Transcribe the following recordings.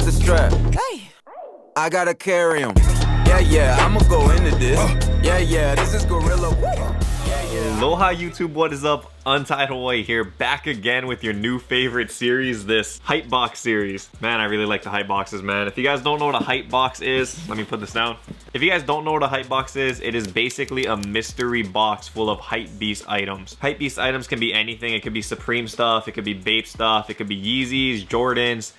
got the strap. Hey, I gotta carry him. Yeah, I'ma go into this. Yeah, this is Gorilla. Aloha YouTube, what is up? Untitled Way here, back again with your new favorite series, this Hypebox series. Man, I really like the Hypeboxes, man. If you guys don't know what a Hypebox is, let me put this down. If you guys don't know what a Hypebox is, it is basically a mystery box full of Hypebeast items. Hypebeast items can be anything. It could be Supreme stuff, it could be Bape stuff, it could be Yeezys, Jordans.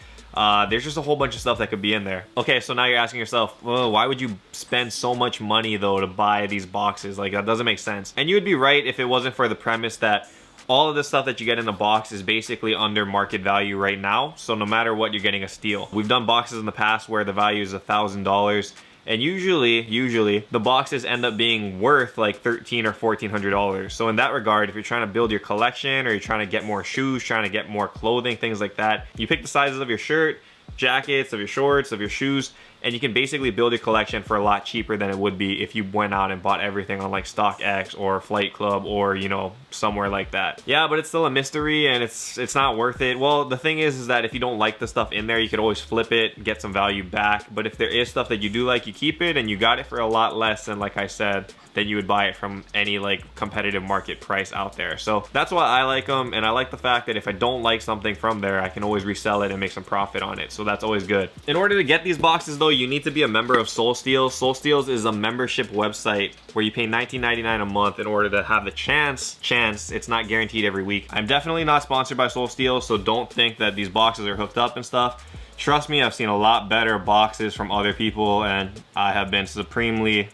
There's just a whole bunch of stuff that could be in there. Okay, so now you're asking yourself, well, why would you spend so much money though to buy these boxes? Like, that doesn't make sense. And you would be right if it wasn't for the premise that all of the stuff that you get in the box is basically under market value right now. So no matter what, you're getting a steal. We've done boxes in the past where the value is $1,000. And usually the boxes end up being worth like $1,300 or $1,400. So in that regard, if you're trying to build your collection or you're trying to get more shoes, trying to get more clothing, things like that, you pick the sizes of your shirt, jackets, of your shorts, of your shoes, and you can basically build your collection for a lot cheaper than it would be if you went out and bought everything on like StockX or Flight Club or, you know, somewhere like that. Yeah, but it's still a mystery and it's not worth it. Well, the thing is that if you don't like the stuff in there, you could always flip it, get some value back. But if there is stuff that you do like, you keep it, and you got it for a lot less than, like I said, than you would buy it from any like competitive market price out there. So that's why I like them, and I like the fact that if I don't like something from there, I can always resell it and make some profit on it. So that's always good. In order to get these boxes though, you need to be a member of Soul Steals. Soul Steals is a membership website where you pay $19.99 a month in order to have the chance, it's not guaranteed every week. I'm definitely not sponsored by Soul Steals, so don't think that these boxes are hooked up and stuff. Trust me, I've seen a lot better boxes from other people, and I have been supremely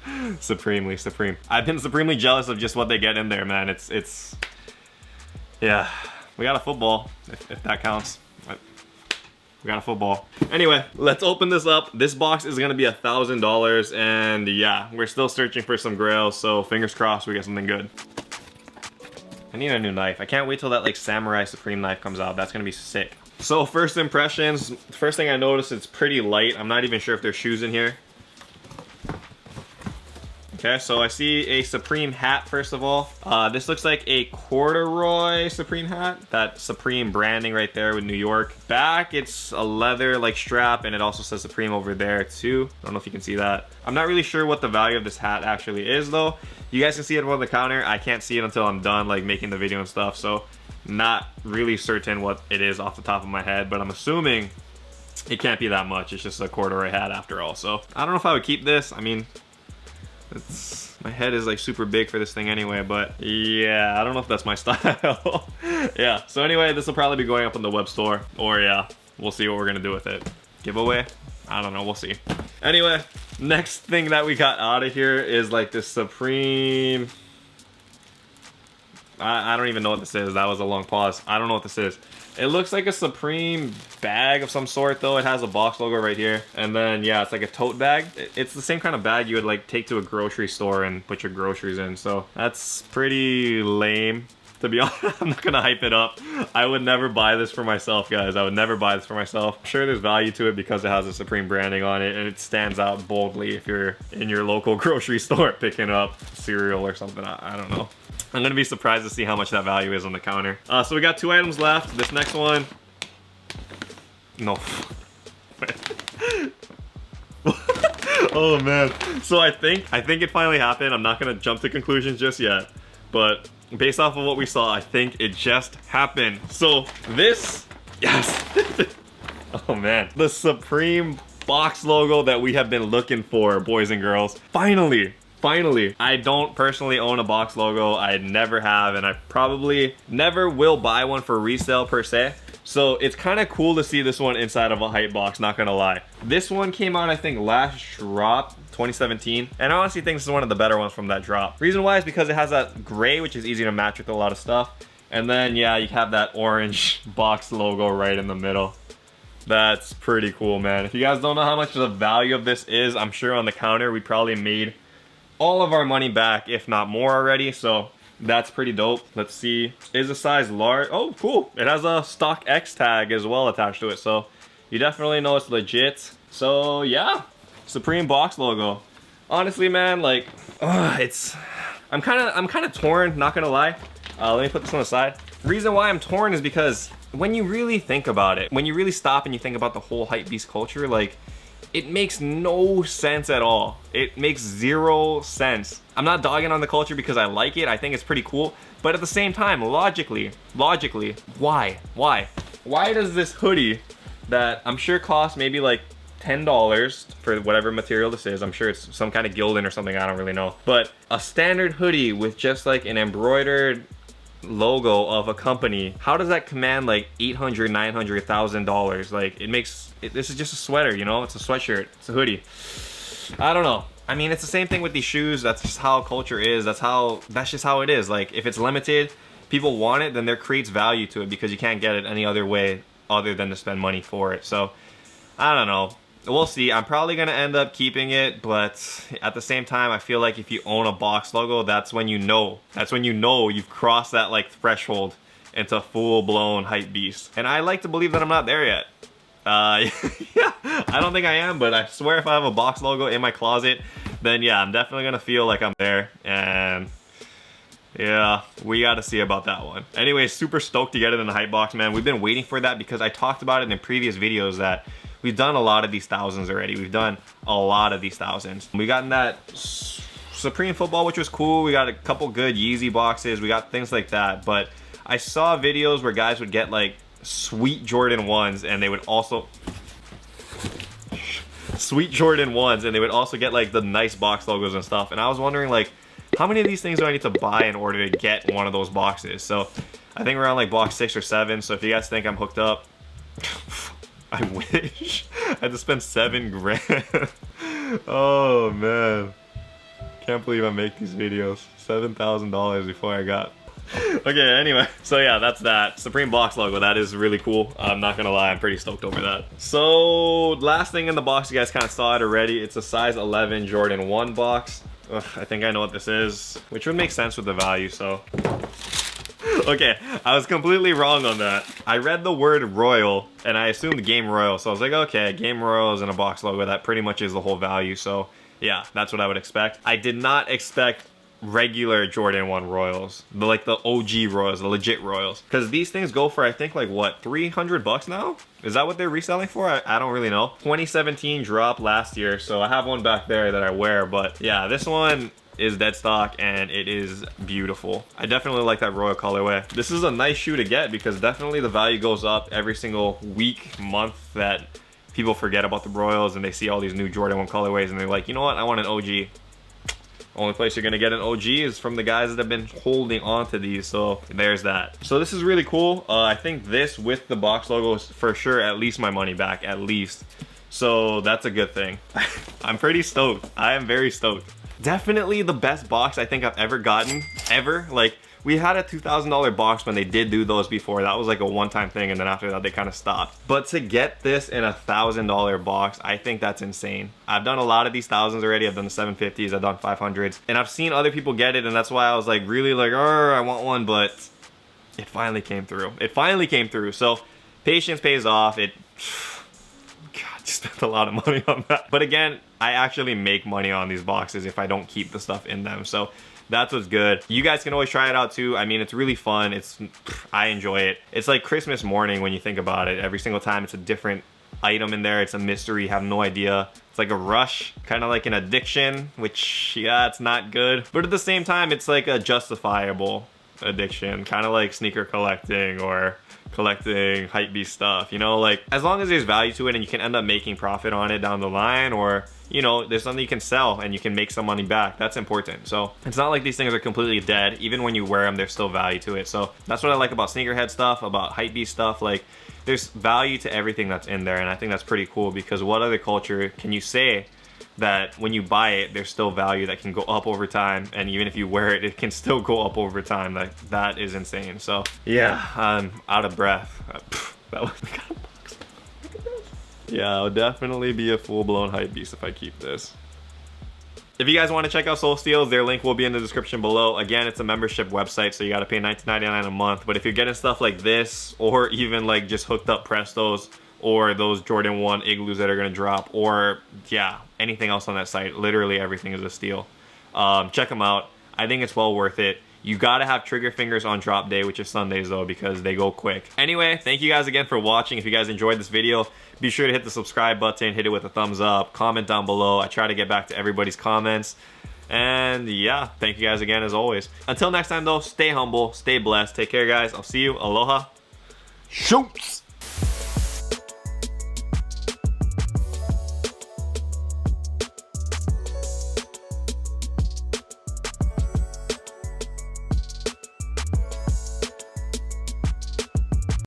I've been supremely jealous of just what they get in there, man. It's yeah, we got a football, if that counts. We got a football. Anyway, let's open this up. This box is gonna be $1,000, and yeah, we're still searching for some grails, so fingers crossed we get something good. I need a new knife. I can't wait till that like Samurai Supreme knife comes out. That's gonna be sick. So first impressions, first thing I noticed, it's pretty light. I'm not even sure if there's shoes in here. Okay, so I see a Supreme hat first of all. This looks like a corduroy Supreme hat. That Supreme branding right there with New York. Back, it's a leather like strap, and it also says Supreme over there too. I don't know if you can see that. I'm not really sure what the value of this hat actually is though. You guys can see it on the counter. I can't see it until I'm done like making the video and stuff. So not really certain what it is off the top of my head, but I'm assuming it can't be that much. It's just a corduroy hat after all. So I don't know if I would keep this. I mean, my head is like super big for this thing anyway, but yeah, I don't know if that's my style. Yeah, so anyway, this will probably be going up in the web store, or yeah, we'll see what we're gonna do with it. Giveaway? I don't know, we'll see. Anyway, next thing that we got out of here is like this Supreme, I don't even know what this is. That was a long pause. I don't know what this is. It looks like a Supreme bag of some sort though. It has a box logo right here. And then yeah, it's like a tote bag. It's the same kind of bag you would like take to a grocery store and put your groceries in. So that's pretty lame, to be honest. I'm not gonna hype it up. I would never buy this for myself, guys. I would never buy this for myself. I'm sure there's value to it because it has a Supreme branding on it and it stands out boldly if you're in your local grocery store picking up cereal or something. I don't know. I'm gonna be surprised to see how much that value is on the counter. So we got 2 items left. This next one, no. Oh man. So I think it finally happened. I'm not gonna jump to conclusions just yet, but based off of what we saw, I think it just happened. So this, yes. Oh man, the Supreme box logo that we have been looking for, boys and girls. Finally. I don't personally own a box logo. I never have, and I probably never will buy one for resale per se. So it's kind of cool to see this one inside of a hype box, not gonna lie. This one came out, I think, last drop, 2017. And I honestly think this is one of the better ones from that drop. Reason why is because it has that gray, which is easy to match with a lot of stuff. And then, yeah, you have that orange box logo right in the middle. That's pretty cool, man. If you guys don't know how much the value of this is, I'm sure on the counter we probably made all of our money back, if not more already. So that's pretty dope. Let's see, is a size large. Oh cool, it has a StockX tag as well attached to it, so you definitely know it's legit. So yeah, Supreme box logo. Honestly, man, like I'm kind of torn, not gonna lie. Let me put this on the side. Reason why I'm torn is because when you really think about it, when you really stop and you think about the whole Hypebeast culture, like, it makes no sense at all. It makes zero sense. I'm not dogging on the culture because I like it. I think it's pretty cool. But at the same time, logically, why? Why does this hoodie that I'm sure costs maybe like $10 for whatever material this is. I'm sure it's some kind of gilding or something, I don't really know. But a standard hoodie with just like an embroidered logo of a company, how does that command like $800, $900, $1,000? Like, it makes it, this is just a sweater, you know? It's a sweatshirt, it's a hoodie. I don't know. I mean, it's the same thing with these shoes. That's just how culture is. That's just how it is. Like, if it's limited, people want it, then there creates value to it because you can't get it any other way other than to spend money for it. So I don't know. We'll see. I'm probably gonna end up keeping it, but at the same time, I feel like if you own a box logo, that's when you know you've crossed that like threshold into full-blown Hypebeast. And I like to believe that I'm not there yet. Yeah, I don't think I am, but I swear if I have a box logo in my closet, then yeah, I'm definitely gonna feel like I'm there. And yeah, we gotta see about that one. Anyway, super stoked to get it in the hype box, man. We've been waiting for that because I talked about it in previous videos that we've done a lot of these thousands already. We've done a lot of these thousands. We got in that Supreme football, which was cool. We got a couple good Yeezy boxes. We got things like that. But I saw videos where guys would get like sweet Jordan 1s and they would also get like the nice box logos and stuff. And I was wondering like, how many of these things do I need to buy in order to get one of those boxes? So I think we're on like box 6 or 7. So if you guys think I'm hooked up, I wish. I had to spend $7 grand. Oh man, can't believe I make these videos. $7,000 before I got. Okay, anyway, so yeah, that's that Supreme box logo. That is really cool. I'm not gonna lie, I'm pretty stoked over that. So last thing in the box, you guys kind of saw it already. It's a size 11 Jordan 1 box. Ugh, I think I know what this is, which would make sense with the value. So okay, I was completely wrong on that. I read the word Royal and I assumed Game Royal, so I was like, okay, Game Royal is in a box logo. That pretty much is the whole value. So yeah, that's what I would expect. I did not expect regular Jordan 1 Royals, like the OG Royals, the legit Royals, because these things go for I think like what, $300 now? Is that what they're reselling for? I don't really know. 2017 drop last year, so I have one back there that I wear. But yeah, this one is dead stock and it is beautiful. I definitely like that Royal colorway. This is a nice shoe to get because definitely the value goes up every single week, month that people forget about the Royals and they see all these new Jordan 1 colorways and they're like, you know what, I want an OG. Only place you're gonna get an OG is from the guys that have been holding on to these, so there's that. So this is really cool. I think this with the box logo is for sure at least my money back, at least. So that's a good thing. I'm pretty stoked. I am very stoked. Definitely the best box I think I've ever gotten, ever. Like, we had a $2,000 box when they did do those before. That was like a one-time thing, and then after that they kind of stopped. But to get this in a $1,000 box, I think that's insane. I've done a lot of these thousands already. I've done the 750s, I've done 500s, and I've seen other people get it, and that's why I was like really like, oh, I want one, but it finally came through. It finally came through. So patience pays off. God, I spent a lot of money on that. But again, I actually make money on these boxes if I don't keep the stuff in them. So that's what's good. You guys can always try it out too. I mean, it's really fun. I enjoy it. It's like Christmas morning when you think about it. Every single time it's a different item in there. It's a mystery. You have no idea. It's like a rush, kind of like an addiction, which, yeah, it's not good. But at the same time, it's like a justifiable addiction, kind of like sneaker collecting or collecting Hypebeast stuff, you know? Like, as long as there's value to it and you can end up making profit on it down the line, or you know, there's something you can sell and you can make some money back, that's important. So it's not like these things are completely dead. Even when you wear them, there's still value to it. So that's what I like about sneakerhead stuff, about Hypebeast stuff. Like, there's value to everything that's in there, and I think that's pretty cool, because what other culture can you say that when you buy it, there's still value that can go up over time, and even if you wear it, it can still go up over time? Like, that is insane. So yeah, I'm out of breath. That was the kind of box. Look at this. Yeah, I'll definitely be a full-blown Hypebeast if I keep this. If you guys want to check out Soul Steals, their link will be in the description below. Again, it's a membership website, so you got to pay $19.99 a month. But if you're getting stuff like this, or even like just hooked up Prestos, or those Jordan 1 Igloos that are going to drop, or yeah, anything else on that site, literally everything is a steal. Check them out. I think it's well worth it. You gotta have trigger fingers on drop day, which is Sundays though, because they go quick. Anyway, thank you guys again for watching. If you guys enjoyed this video, be sure to hit the subscribe button, hit it with a thumbs up, comment down below. I try to get back to everybody's comments. And yeah, thank you guys again as always. Until next time though, stay humble, stay blessed. Take care guys. I'll see you. Aloha. Shoots.